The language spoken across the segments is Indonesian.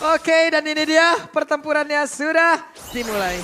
Oke, dan ini dia pertempurannya sudah dimulai.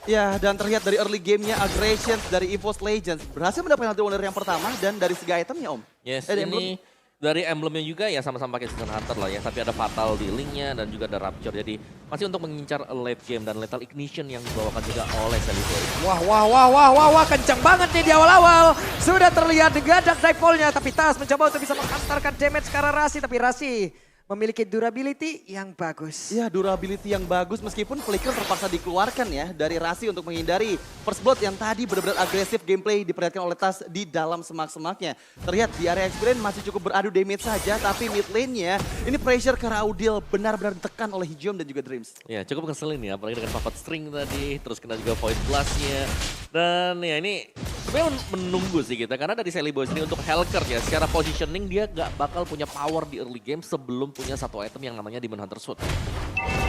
Ya, dan terlihat dari early gamenya Aggressions dari EVOS Legends berhasil mendapatkan Hunter Wonder yang pertama dan dari segi itemnya Om. Yes, dari ini dari emblemnya juga ya sama-sama pakai Season Hunter lah ya. Tapi ada Fatal di linknya dan juga ada Rapture. Jadi masih untuk mengincar late game dan Lethal Ignition yang dibawakan juga oleh Celiboy. Wah, kencang banget nih di awal-awal. Sudah terlihat dengan Dark Nightfall-nya, tapi Tas mencoba untuk bisa menghantarkan damage ke arah Rasi, tapi Rasi memiliki durability yang bagus. Ya, durability yang bagus meskipun flicker terpaksa dikeluarkan ya dari Rasi untuk menghindari first blood yang tadi benar-benar agresif gameplay diperlihatkan oleh Tas di dalam semak-semaknya. Terlihat di area experience masih cukup beradu damage saja, tapi mid lane-nya ini pressure ke Raudil benar-benar ditekan oleh Hijom dan juga Dreams. Ya cukup ngeselin ya, apalagi dengan papat string tadi, terus kena juga point blast-nya. Dan ya ini sebenarnya menunggu sih kita, karena dari Celiboy sendiri untuk Hellcurt ya, secara positioning dia gak bakal punya power di early game sebelum punya satu item yang namanya Demon Hunter Suit.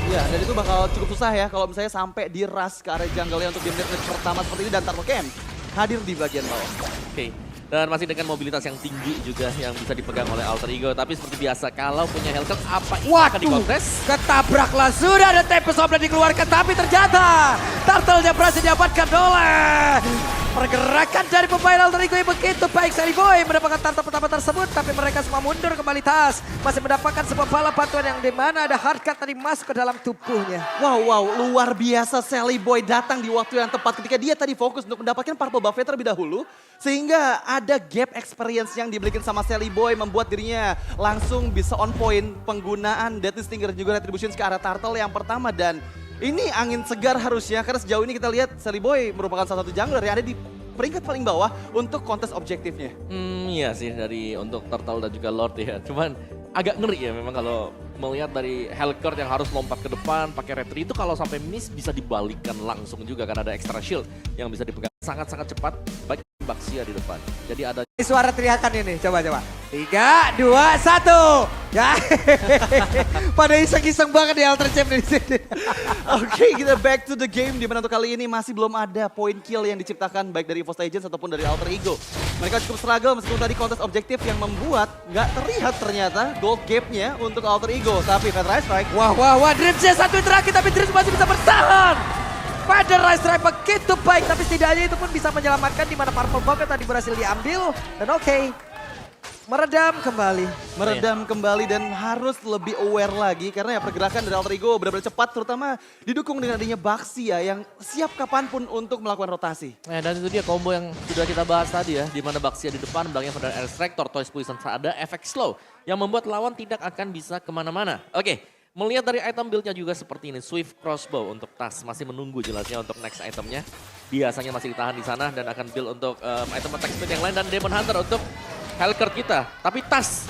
Ya, dan itu bakal cukup susah ya kalau misalnya sampai di rush ke area jungle-nya untuk game match pertama seperti ini dan Turtle Camp hadir di bagian bawah. Oke. Dan masih dengan mobilitas yang tinggi juga yang bisa dipegang oleh Alter Ego. Tapi seperti biasa kalau punya Hellcurt apa itu akan dikontes? Ketabraklah, sudah ada Tempest Oblate dikeluarkan, tapi ternyata Turtle-nya berhasil didapatkan oleh pergerakan dari pemain Alter Ego yang begitu baik. Celiboy mendapatkan turtle pertama tersebut, tapi mereka semua mundur kembali. Tas masih mendapatkan sebuah bala bantuan yang dimana ada hardcut tadi masuk ke dalam tubuhnya. Wow, luar biasa Celiboy datang di waktu yang tepat ketika dia tadi fokus untuk mendapatkan purple buff terlebih dahulu. Sehingga ada gap experience yang diberikan sama Celiboy membuat dirinya langsung bisa on point penggunaan Deadly Stinger dan juga Retribution ke arah Turtle yang pertama. Dan ini angin segar harusnya karena sejauh ini kita lihat Celiboy merupakan salah satu jungler yang ada di peringkat paling bawah untuk kontes objektifnya. Iya sih dari untuk Turtle dan juga Lord ya. Cuman agak ngeri ya memang kalau melihat dari Hellcurt yang harus lompat ke depan pakai retri itu kalau sampai miss bisa dibalikkan langsung juga karena ada extra shield yang bisa dipegang sangat-sangat cepat baik Baxia di depan. Jadi ada Suara teriakan ini, coba. 3, 2, 1. Ya, pada iseng-iseng banget di Alter Champ di sini. Oke, kita back to the game di mana untuk kali ini masih belum ada point kill yang diciptakan baik dari EVOS Legends ataupun dari Alter Ego. Mereka cukup struggle meskipun tadi kontes objektif yang membuat nggak terlihat ternyata gold gap-nya untuk Alter Ego. Tapi Fat Rise Strike. Wah, Dreamsnya satu yang terakhir, tapi Dreams masih bisa bertahan. Pada Rise Strike begitu baik, tapi setidaknya itu pun bisa menyelamatkan di mana Purple Buff tadi berhasil diambil. Dan oke, meredam kembali dan harus lebih aware lagi karena ya pergerakan dari Alter Ego benar-benar cepat terutama didukung dengan adanya Baxia yang siap kapanpun untuk melakukan rotasi. dan itu dia combo yang sudah kita bahas tadi ya, di mana Baxia di depan, belakangnya pada Airstrike, Tortoise Poison ada efek slow yang membuat lawan tidak akan bisa kemana-mana. Oke, melihat dari item build-nya juga seperti ini, Swift Crossbow untuk Tas masih menunggu jelasnya untuk next itemnya. Biasanya masih ditahan di sana dan akan build untuk item attack speed yang lain dan Demon Hunter untuk Hellcurt kita. Tapi Tas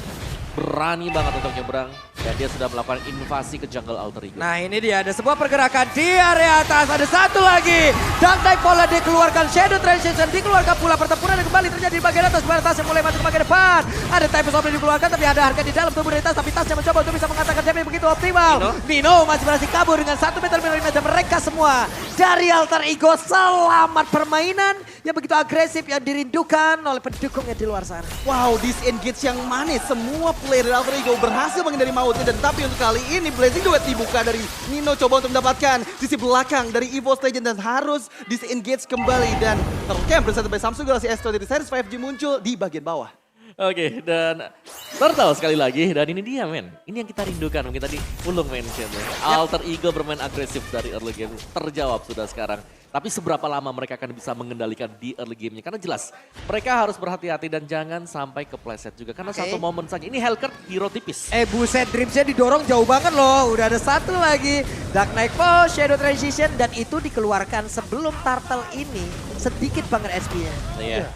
berani banget untuk nyebrang dan dia sudah melakukan invasi ke jungle Alter Ego. Nah ini dia, ada sebuah pergerakan di area atas, ada satu lagi. Dark Nightfall dikeluarkan, Shadow Transition dikeluarkan pula, pertempuran yang kembali terjadi di bagian atas. Tas yang mulai masuk ke bagian depan. Ada Tempest Oblate dikeluarkan tapi ada harga di dalam tubuh dari Tas. Tapi Tasnya mencoba untuk bisa mengatakan damage begitu optimal. Nino masih berhasil kabur dengan 1 meter dan mereka semua dari Alter Ego selamat permainan yang begitu agresif yang dirindukan oleh pendukungnya di luar sana. Wow, disengage yang manis. Semua player dari Alter Ego berhasil menghindari mautnya dan tapi untuk kali ini Blazing Duet dibuka dari Nino coba untuk mendapatkan sisi belakang dari EVOS Legends dan harus disengage kembali dan Turtle bersatu by Samsung Galaxy S20 dari Series 5G muncul di bagian bawah. Oke, dan Turtle sekali lagi, dan ini dia men, ini yang kita rindukan, mungkin tadi Ulung mention ya. Alter Ego bermain agresif dari early game, terjawab sudah sekarang. Tapi seberapa lama mereka akan bisa mengendalikan di early game-nya, karena jelas mereka harus berhati-hati dan jangan sampai kepleset juga. Karena satu momen saja, ini Hellcurt hero tipis. Buset, Dreamsnya didorong jauh banget loh, udah ada satu lagi. Dark Nightfall, Shadow Transition, dan itu dikeluarkan sebelum Turtle ini sedikit banget SP-nya. Iya.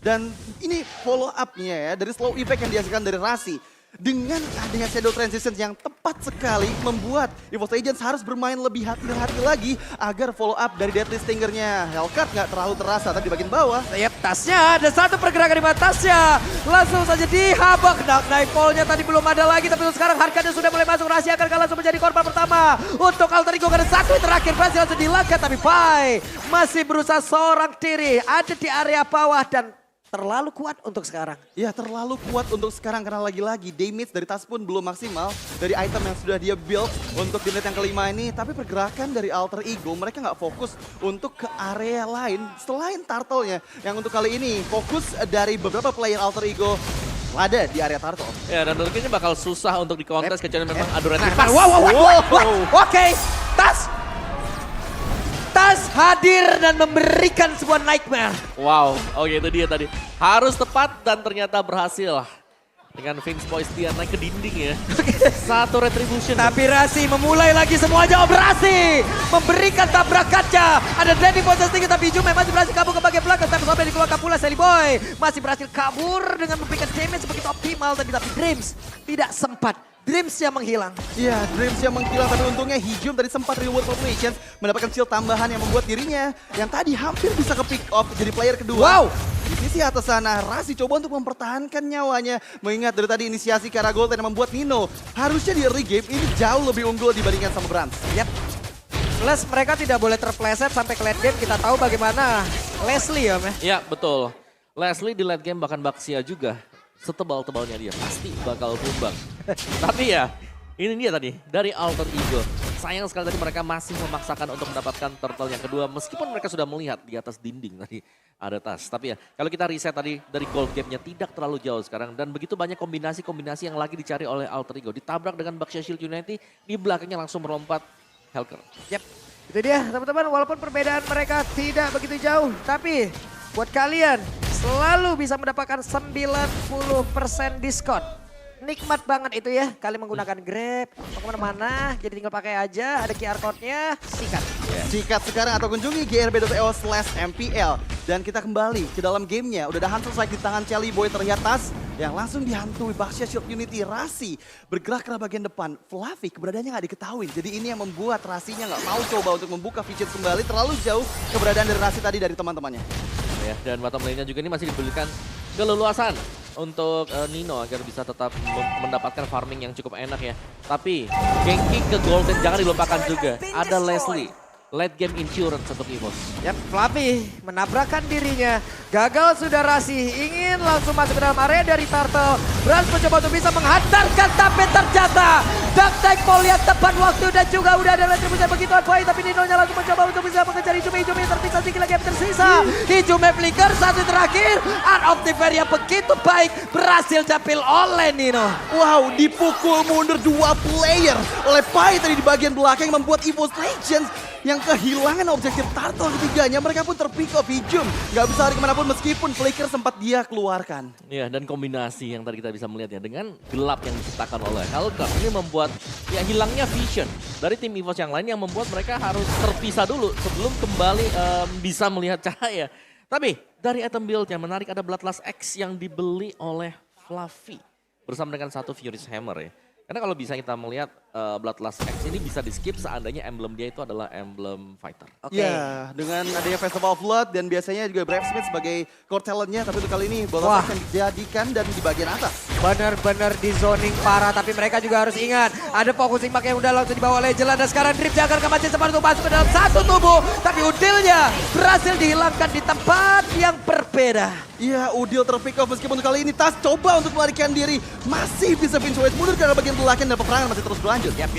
Dan ini follow up-nya ya dari slow effect yang dihasilkan dari Rasi. Dengan adanya Shadow Transition yang tepat sekali membuat EVOS Legends harus bermain lebih hati-hati lagi agar follow up dari Deadly Stinger-nya Hellcurt nggak terlalu terasa tadi di bagian bawah. Tasnya ada satu pergerakan di tasnya. Langsung saja dihabak. Dark Nightfall-nya tadi belum ada lagi tapi sekarang harganya sudah mulai masuk. Rasi akan langsung menjadi korban pertama untuk Alter Ego karena satu yang terakhir berhasil langsung dilangkat tapi Pai masih berusaha seorang diri ada di area bawah dan terlalu kuat untuk sekarang. Ya terlalu kuat untuk sekarang karena lagi-lagi damage dari Tas pun belum maksimal dari item yang sudah dia build untuk di menit yang kelima ini. Tapi pergerakan dari Alter Ego mereka nggak fokus untuk ke area lain selain Turtle-nya. Yang untuk kali ini fokus dari beberapa player Alter Ego ada di area Turtle. Ya dan mungkin bakal susah untuk dikontes kecuali memang adu retri Nah, pas. Oke, Tas hadir dan memberikan sebuah nightmare. Wow, oke itu dia tadi. Harus tepat dan ternyata berhasil. Dengan Vince Boys dia naik ke dinding ya. Satu retribution. Tapi Rasi memulai lagi semuanya operasi. Memberikan tabrak kaca. Ada landing point tinggi tapi Jume masih berhasil kabur ke bagian belakang. Tapi sampai dikeluarkan pula Sally Boy. Masih berhasil kabur dengan memberikan damage begitu optimal tadi. Tapi Dreams tidak sempat. Dreams yang menghilang. Iya, Dreams yang menghilang tapi untungnya Hijum tadi sempat reward populations mendapatkan shield tambahan yang membuat dirinya yang tadi hampir bisa ke pick off jadi player kedua. Wow. Di sisi atas sana, Rasi coba untuk mempertahankan nyawanya. Mengingat dari tadi inisiasi ke arah Golden yang membuat Nino harusnya di early game ini jauh lebih unggul dibandingkan sama Brans. Yap. Plus mereka tidak boleh terpleset sampai ke late game. Kita tahu bagaimana Leslie ya, Meh. Ya betul. Leslie di late game bahkan Baxia juga. Setebal-tebalnya dia pasti bakal tumbang. Tapi ya ini dia tadi dari Alter Ego. Sayang sekali tadi mereka masih memaksakan untuk mendapatkan turtle yang kedua. Meskipun mereka sudah melihat di atas dinding tadi ada Tas. Tapi ya kalau kita riset tadi dari gold gap-nya tidak terlalu jauh sekarang. Dan begitu banyak kombinasi-kombinasi yang lagi dicari oleh Alter Ego. Ditabrak dengan Baxia Shield Unity, di belakangnya langsung melompat Helker. Yap. Itu dia teman-teman, walaupun perbedaan mereka tidak begitu jauh. Tapi buat kalian selalu bisa mendapatkan 90% diskon. Nikmat banget itu ya, kalian menggunakan Grab, mau kemana-mana, jadi tinggal pakai aja, ada QR code-nya, sikat. Sikat sekarang atau kunjungi grb.io/mpl. Dan kita kembali ke dalam gamenya. Udah ada Hunter Strike di tangan Sally Boy terlihat Tas yang langsung dihantui Baxia Shield Unity. Rasi bergerak ke arah bagian depan. Fluffy keberadaannya nggak diketahui. Jadi ini yang membuat Rasinya nggak mau coba untuk membuka vision kembali. Terlalu jauh keberadaan dari Rasi tadi dari teman-temannya. Ya, dan bottom lane-nya juga ini masih diberikan keleluasan untuk Nino agar bisa tetap mendapatkan farming yang cukup enak ya. Tapi ganking ke Golden jangan dilupakan juga. Ada Leslie, late game insurance untuk EVOS. Yap, Fluffy menabrakkan dirinya. Gagal sudah Rasi, ingin langsung masuk ke dalam area dari Turtle. Brans mencoba untuk bisa menghantarkan, tapi ternyata Dark Nightfall lihat tepat waktu dan juga udah ada retribusi begitu baik. Tapi Nino-nya langsung mencoba untuk bisa mengejar Hijume. Hijume terpisah sedikit lagi yang tersisa. Hijume flicker, satu terakhir. Art of Tiberia begitu baik, berhasil capil oleh Nino. Wow, dipukul mundur dua player oleh Pai tadi di bagian belakang yang membuat EVOS Legends yang kehilangan objektif Turtle ketiganya. Mereka pun terpick off Hijum. Gak bisa lari kemanapun meskipun flicker sempat dia keluarkan. Ya, dan kombinasi yang tadi kita bisa melihat ya dengan gelap yang diciptakan oleh Helker ini membuat ya hilangnya vision dari tim EVOS yang lain yang membuat mereka harus terpisah dulu sebelum kembali bisa melihat cahaya. Tapi dari item build yang menarik ada Bloodlust X yang dibeli oleh Fluffy bersama dengan satu Furious Hammer ya. Karena kalau bisa kita melihat Bloodlust X ini bisa di skip seandainya emblem dia itu adalah emblem fighter. Oke. Ya, dengan adanya Festival of Blood dan biasanya juga Brave Smith sebagai core talentnya. Tapi untuk kali ini Bloodlust X yang dijadikan dan di bagian atas. Benar-benar di zoning parah, tapi mereka juga harus ingat. Ada focusing mark yang udah langsung dibawa oleh Jelan. Dan sekarang Drip Jagger kemarin sempat untuk masuk ke dalam satu tubuh. Tapi Udilnya berhasil dihilangkan di tempat yang berbeda. Iya, Udil terpick off meskipun untuk kali ini Tas coba untuk melarikan diri. Masih bisa Vince Wade mundur ke arah bagian belakang dan peperangan masih terus berlanjut. Yap,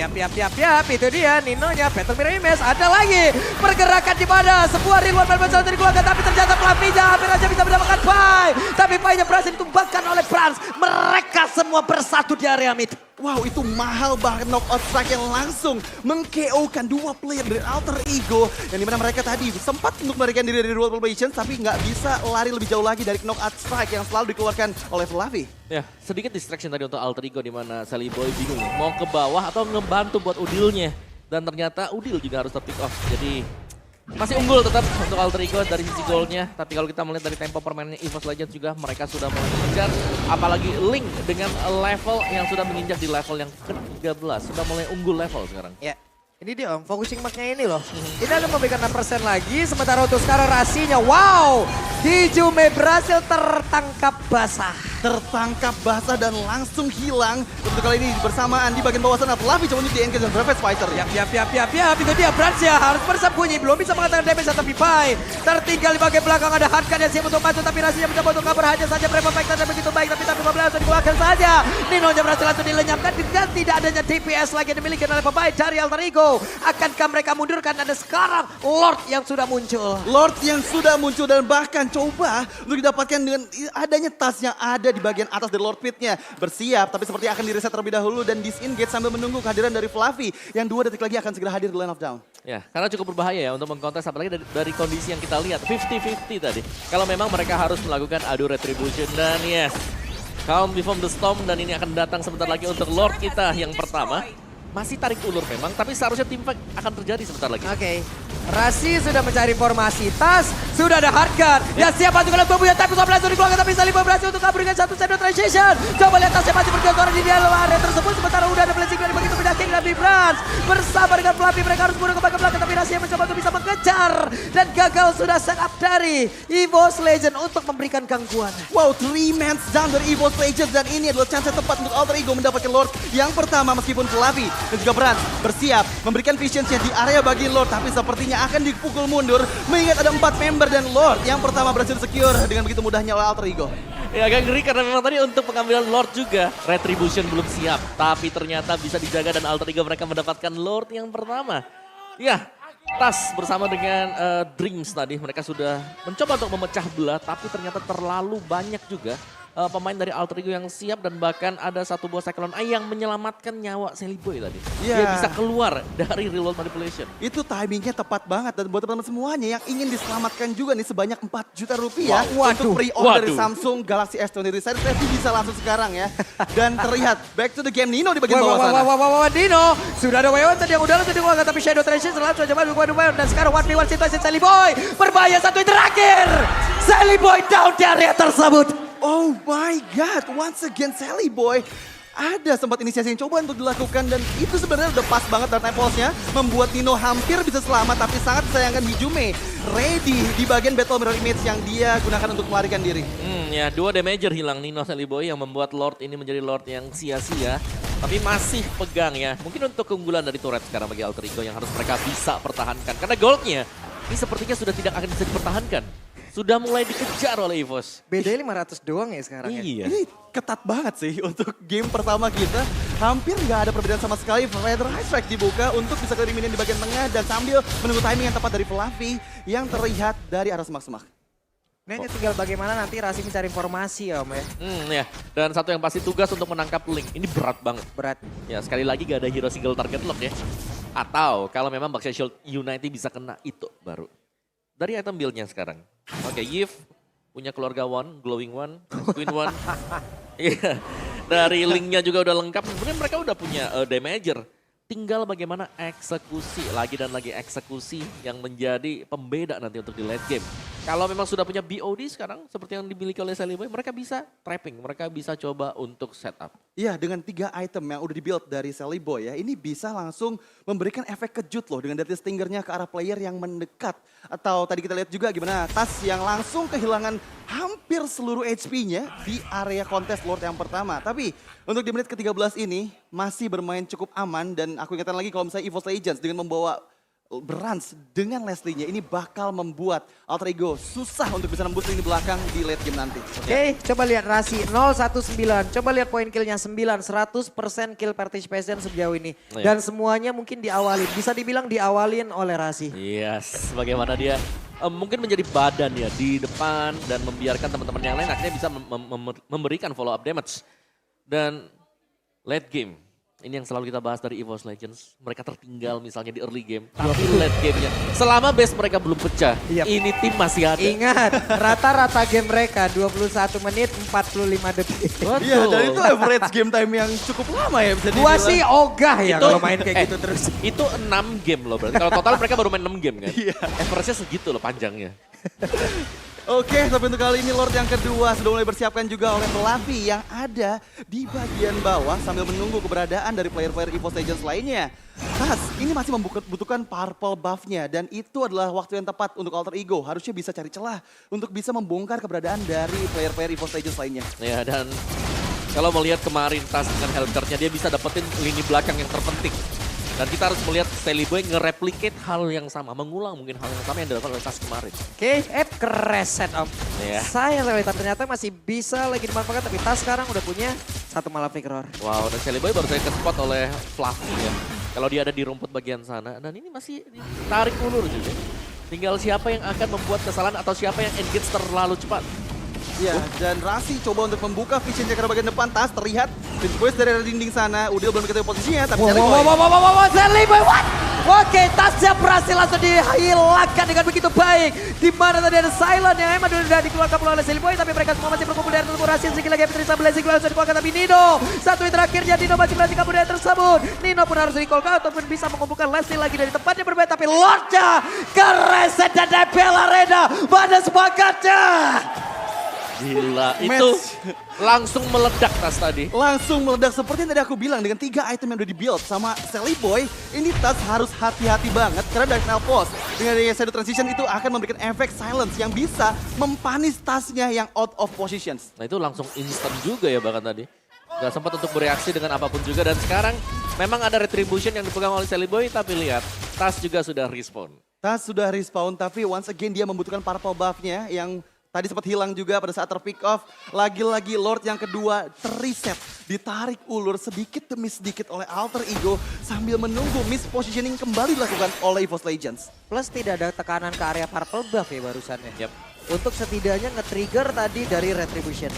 itu dia Nino-nya, Peter Miramis. Ada lagi pergerakan di mana sebuah reward berbentuk dari keluarga, tapi ternyata Fluffy-nya hampir aja bisa mendapatkan Pai. Tapi Pai-nya berhasil ditumbangkan oleh Brans. Mereka semua bersatu di area mid. Wow, itu mahal banget knockout strike yang langsung meng-KO-kan dua player dari Alter Ego. Yang dimana mereka tadi sempat untuk melarikan diri dari Dual Probation, tapi nggak bisa lari lebih jauh lagi dari knockout strike yang selalu dikeluarkan oleh Fluffy. Ya, sedikit distraction tadi untuk Alter Ego di mana Sally Boy bingung mau ke bawah atau ngebantu buat Udilnya. Dan ternyata Udil juga harus ter-pick off. Jadi masih unggul tetap untuk Alter Ego dari sisi goalnya. Tapi kalau kita melihat dari tempo permainannya EVOS Legends juga mereka sudah mulai mengejar. Apalagi Link dengan level yang sudah menginjak di level yang ke-13. Sudah mulai unggul level sekarang. Ya. Ini dia om, focusing marknya ini loh. Ini ada memberikan 6% lagi, sementara untuk sekarang Rasinya, wow! Hijume berhasil tertangkap basah. Tertangkap basah dan langsung hilang. Untuk kali ini bersamaan di bagian bawah sana, Fluffy coba untuk di-engage dan Breakfast Fighter. Yap, itu dia Bransya harus bersembunyi, belum bisa mengatakan damage tapi Pai tertinggal di bagian belakang, ada Hardkan yang siap untuk maju tapi rasanya mencoba untuk kabur, hanya saja Breakfast Fighter dan begitu baik tapi langsung dikeluarkan saja. Nino-nya berhasil langsung dilenyapkan dan tidak adanya DPS lagi yang dimiliki oleh Pai dari Alter Ego. Akankah mereka mundurkan? Ada sekarang Lord yang sudah muncul. Lord yang sudah muncul dan bahkan coba untuk didapatkan dengan adanya tas yang ada di bagian atas dari Lord Pit-nya. Bersiap, tapi seperti akan di-reset terlebih dahulu dan disengage sambil menunggu kehadiran dari Fluffy yang 2 detik lagi akan segera hadir di Line of Down. Ya, karena cukup berbahaya ya untuk mengkontes apalagi dari kondisi yang kita lihat. 50-50 tadi. Kalau memang mereka harus melakukan adu retribution dan yes. Calm Before the Storm dan ini akan datang sebentar lagi untuk Lord kita yang pertama. Masih tarik ulur memang, tapi seharusnya team fight akan terjadi sebentar lagi. Oke. Rasi sudah mencari formasi, Tas sudah ada Hardgun. Ya siapa juga langsung punya Type of Blast dikeluarkan tapi Saliboy berhasil untuk kabur dengan satu Shadow Transition. Coba lihat Tasnya masih bergerak di dalam area tersebut. Sementara udah ada blessing dari begitu pindah King dan Big Brans. Bersama dengan Fluffy mereka harus mundur ke belakang tapi Rasi mencoba untuk bisa mengejar. Dan gagal sudah set up dari EVOS Legend untuk memberikan gangguan. Wow, 3 man down dari EVOS Legends dan ini adalah chance yang tepat untuk Alter Ego mendapatkan Lord yang pertama meskipun Fluffy dan juga Brans bersiap memberikan visions-nya di area bagian Lord tapi sepertinya akan dipukul mundur mengingat ada 4 member dan Lord yang pertama berhasil secure dengan begitu mudahnya oleh Alter Ego. Ya agak ngeri karena memang tadi untuk pengambilan Lord juga Retribution belum siap tapi ternyata bisa dijaga dan Alter Ego mereka mendapatkan Lord yang pertama. Ya, Tas bersama dengan Dreams tadi mereka sudah mencoba untuk memecah belah tapi ternyata terlalu banyak juga pemain dari Alter Ego yang siap dan bahkan ada satu buah Cyclone Eye yang menyelamatkan nyawa Saliboy tadi. Yeah. Dia bisa keluar dari reload manipulation. Itu timingnya tepat banget dan buat teman-teman semuanya yang ingin diselamatkan juga nih sebanyak 4 juta rupiah untuk pre-order dari Samsung Galaxy S23 Series F bisa langsung sekarang ya. Dan terlihat back to the game Nino di bagian bawah sana. Nino sudah ada Weon tadi yang udah langsung dikeluarkan tapi Shadow Transition selalu coba dikeluarkan dan sekarang 1v1 situasi Saliboy. Berbahaya satu yang terakhir. Saliboy down di area tersebut. Oh my God, once again Saliboy. Ada sempat inisiasi yang coba untuk dilakukan dan itu sebenarnya udah pas banget Dark Knight Pulse-nya. Membuat Nino hampir bisa selamat tapi sangat disayangkan Hijume ready di bagian Battle Mirror Image yang dia gunakan untuk melarikan diri. Ya 2 damager hilang Nino Saliboy yang membuat Lord ini menjadi Lord yang sia-sia. Tapi masih pegang ya. Mungkin untuk keunggulan dari turret sekarang bagi Alter Ego yang harus mereka bisa pertahankan. Karena goldnya ini sepertinya sudah tidak akan bisa dipertahankan. Sudah mulai dikejar oleh EVOS. Bedanya 500 doang ya sekarang ya. Iya. Ini ketat banget sih untuk game pertama kita. Hampir nggak ada perbedaan sama sekali. Feather High Strike dibuka untuk bisa clear minion di bagian tengah dan sambil menunggu timing yang tepat dari Fluffy yang terlihat dari arah semak-semak. Ini hanya tinggal bagaimana nanti Rasi mencari informasi ya Om ya. Ya. Dan satu yang pasti tugas untuk menangkap Link. Ini berat banget. Berat. Ya sekali lagi gak ada hero single target lock ya. Atau kalau memang Baxia Shield United bisa kena itu baru. Dari item build-nya sekarang. Oke, Yves punya keluarga One, Glowing One, Queen One. Iya, dari Link-nya juga udah lengkap. Sebenarnya mereka udah punya damager. Tinggal bagaimana eksekusi, lagi dan lagi eksekusi yang menjadi pembeda nanti untuk di late game. Kalau memang sudah punya BOD sekarang, seperti yang dimiliki oleh Saliboy, mereka bisa trapping, mereka bisa coba untuk setup. Iya, dengan 3 item yang udah dibuild dari Saliboy ya, ini bisa langsung memberikan efek kejut loh dengan Deadly Stingernya ke arah player yang mendekat. Atau tadi kita lihat juga gimana Tas yang langsung kehilangan hampir seluruh HP-nya di area kontes Lord yang pertama. Tapi untuk di menit ke-13 ini masih bermain cukup aman dan aku ingatkan lagi kalau misalnya EVOS Legends dengan membawa Brans dengan Leslie-nya ini bakal membuat Alter Ego susah untuk bisa nembus lini belakang di late game nanti. Oke, coba lihat Rasi 019. Coba lihat poin killnya 9, 100% kill participation sejauh ini. Dan semuanya mungkin diawalin, bisa dibilang diawalin oleh Rasi. Yes, bagaimana dia mungkin menjadi badan ya di depan dan membiarkan teman-teman yang lain akhirnya bisa memberikan follow up damage. Dan late game. Ini yang selalu kita bahas dari EVOS Legends. Mereka tertinggal misalnya di early game. Tapi late gamenya, selama base mereka belum pecah, ini tim masih ada. Ingat, rata-rata game mereka 21 menit 45 detik. Iya, dan itu average game time yang cukup lama ya bisa dibilang. Gua sih ogah ya kalau main kayak gitu terus. Itu 6 game loh berarti. Kalau total mereka baru main 6 game kan. Average-nya segitu loh panjangnya. Oke, tapi untuk kali ini Lord yang kedua sudah mulai bersiapkan juga oleh Fluffy yang ada di bagian bawah sambil menunggu keberadaan dari player-player EVOS Legends lainnya. Tas, ini masih membutuhkan purple buff-nya dan itu adalah waktu yang tepat untuk Alter Ego. Harusnya bisa cari celah untuk bisa membongkar keberadaan dari player-player EVOS Legends lainnya. Ya, dan kalau melihat kemarin Tas dengan Hellcurt-nya, dia bisa dapetin lini belakang yang terpenting. Dan kita harus melihat Sally Boy nge-replicate hal yang sama, mengulang mungkin hal yang sama yang dilakukan oleh Tas kemarin. Oke, kereset om. Iya. Sayang tapi ternyata masih bisa lagi dimanfaatkan, tapi Tas sekarang udah punya satu Malefic Roar. Wow, dan Sally Boy baru saja ke-spot oleh Fluffy ya. Kalau dia ada di rumput bagian sana, dan ini masih tarik ulur juga. Tinggal siapa yang akan membuat kesalahan atau siapa yang engage terlalu cepat. Ya, dan Rasi coba untuk membuka vision checker bagian depan. Tas terlihat Prince Boys dari arah dinding sana. Udil belum diketahui posisinya, tapi Sally Boy. Sally Boy, what? Oke, tasnya berhasil langsung dihilangkan dengan begitu baik. Di mana tadi ada Silent yang emang sudah dikeluarkan pula oleh Sally Boy, tapi mereka semua masih berkumpul dari tubuh Rasi. Sedikit lagi Petrisa Blazing langsung dikeluarkan, tapi Nino. Satu yang terakhirnya Nino masih berhasil kabur dari tersebut. Nino pun harus di-call ataupun bisa mengumpulkan Leslie lagi dari tempatnya berbeda, tapi Lordnya kereset dan Debel Arena pada semangatnya. Gila, itu langsung meledak Tas tadi. Langsung meledak seperti yang tadi aku bilang dengan 3 item yang udah di-build sama Sally Boy. Ini Tas harus hati-hati banget karena Dark Nail Pulse dengan adanya Shadow Transition itu akan memberikan efek silence yang bisa mempanis tasnya yang out of positions. Nah itu langsung instant juga ya bahkan tadi. Gak sempat untuk bereaksi dengan apapun juga. Dan sekarang memang ada retribution yang dipegang oleh Sally Boy, tapi lihat Tas juga sudah respawn. Tas sudah respawn tapi once again dia membutuhkan purple buff-nya yang tadi sempat hilang juga pada saat terpick off. Lagi-lagi Lord yang kedua terreset, ditarik ulur sedikit demi sedikit oleh Alter Ego sambil menunggu mispositioning kembali dilakukan oleh EVOS Legends. Plus tidak ada tekanan ke area purple buff ya barusannya. Yep. Untuk setidaknya nge-trigger tadi dari retribution.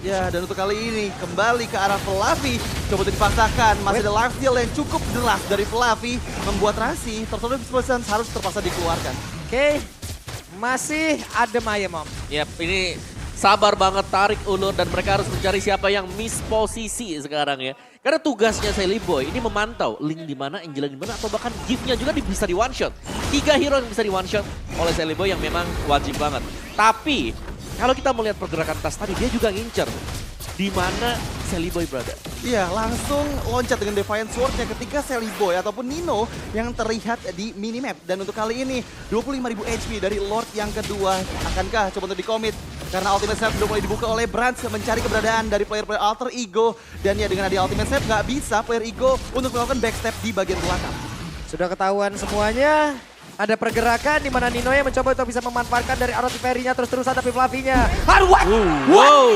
Ya, dan untuk kali ini kembali ke arah Fluffy. Coba untuk dipaksakan, masih ada life steal yang cukup jelas dari Fluffy. Membuat Rasi, Tornado Explosion harus terpaksa dikeluarkan. Oke, masih adem ayem om. Yap, ini sabar banget tarik ulur dan mereka harus mencari siapa yang miss posisi sekarang ya. Karena tugasnya Sally Boy ini memantau link di mana, Angela di mana, atau bahkan gift-nya juga bisa di one shot. 3 hero yang bisa di one shot oleh Sally Boy yang memang wajib banget. Tapi kalau kita melihat pergerakan Tas tadi, dia juga ngincer di mana Sally Boy berada. Iya, langsung loncat dengan Defiant Sword-nya ketika Sally Boy ataupun Nino yang terlihat di minimap. Dan untuk kali ini 25.000 HP dari Lord yang kedua. Akankah coba untuk di-commit? Karena Ultimate Snap sudah mulai dibuka oleh Brands mencari keberadaan dari player-player Alter Ego. Dan ya dengan ada Ultimate Snap nggak bisa player Ego untuk melakukan backstep di bagian belakang. Sudah ketahuan semuanya. Ada pergerakan di mana Nino yang mencoba untuk bisa memanfaatkan dari arrow parry-nya terus-terusan, tapi Fluffy-nya. What? Wow.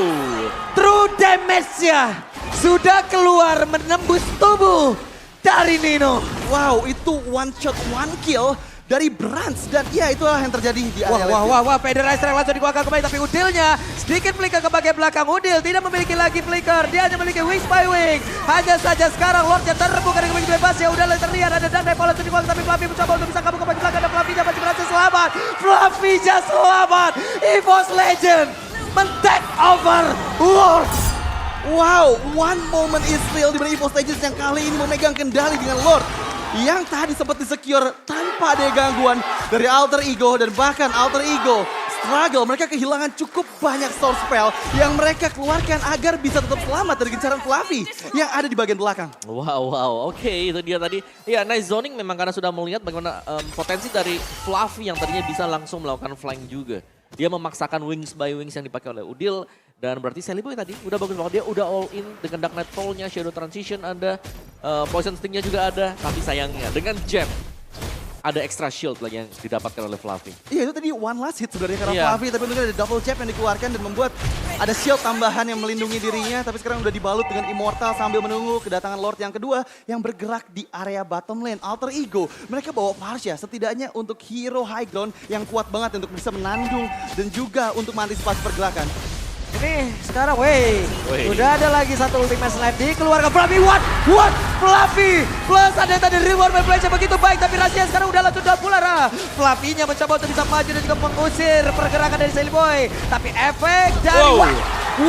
True damage-nya sudah keluar menembus tubuh dari Nino. Wow, itu one shot, one kill dari Brands. Dan ya itulah yang terjadi di area Wah, Federizer langsung dikeluarkan kembali, tapi Udilnya sedikit flicker ke bagian belakang. Udil tidak memiliki lagi flicker, dia hanya memiliki wings by wing. Hanya saja sekarang Lordnya terbuka dengan begitu bebas, ya udah terlihat ada Dark Knight Pulse dikeluarkan, tapi Fluffy mencoba untuk bisa kabur ke bagian belakang dan Fluffy-nya masih berhasil selamat. Fluffy-nya selamat. EVOS Legend men-take over Lord. Wow, one moment is real di mana EVOS Legends yang kali ini memegang kendali dengan Lord. Yang tadi sempat di-secure tanpa ada gangguan dari Alter Ego dan bahkan Alter Ego struggle. Mereka kehilangan cukup banyak source spell yang mereka keluarkan agar bisa tetap selamat dari gencaran Fluffy yang ada di bagian belakang. Wow, oke, itu dia tadi. Ya, nice zoning memang karena sudah melihat bagaimana potensi dari Fluffy yang tadinya bisa langsung melakukan flank juga. Dia memaksakan wings by wings yang dipakai oleh Udil. Dan berarti Sally Boy tadi udah bagus banget, dia udah all in dengan Dark Knight Toll-nya, Shadow Transition ada, Poison Sting-nya juga ada. Tapi sayangnya dengan Gem ada extra shield lagi yang didapatkan oleh Fluffy. Iya, itu tadi one last hit sebenarnya karena Iya. Fluffy, tapi mungkin ada double jab yang dikeluarkan dan membuat ada shield tambahan yang melindungi dirinya. Tapi sekarang udah dibalut dengan Immortal sambil menunggu kedatangan Lord yang kedua yang bergerak di area bottom lane. Alter Ego, mereka bawa Parsha setidaknya untuk hero high ground yang kuat banget untuk bisa menandung dan juga untuk mengantisipasi pergerakan. Ini sekarang, wey, Wey. udah ada lagi satu ultimate slap dikeluarkan Fluffy. What? Fluffy plus ada tadi reward by play begitu baik, tapi rahasia sekarang udah langsung down pula. Fluffy-nya mencoba untuk bisa maju dan juga mengusir pergerakan dari Sally Boy, tapi efek dari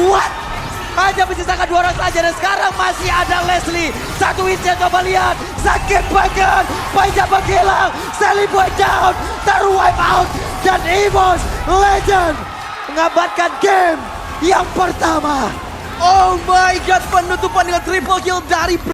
what? Hanya menyisakan 2 orang saja dan sekarang masih ada Leslie. Satu hitsnya coba lihat, sakit banget, banyak menghilang. Sally Boy down, terwipe out Dan EVOS Legend mengabatkan game yang pertama. Oh my god, penutupan dengan triple kill dari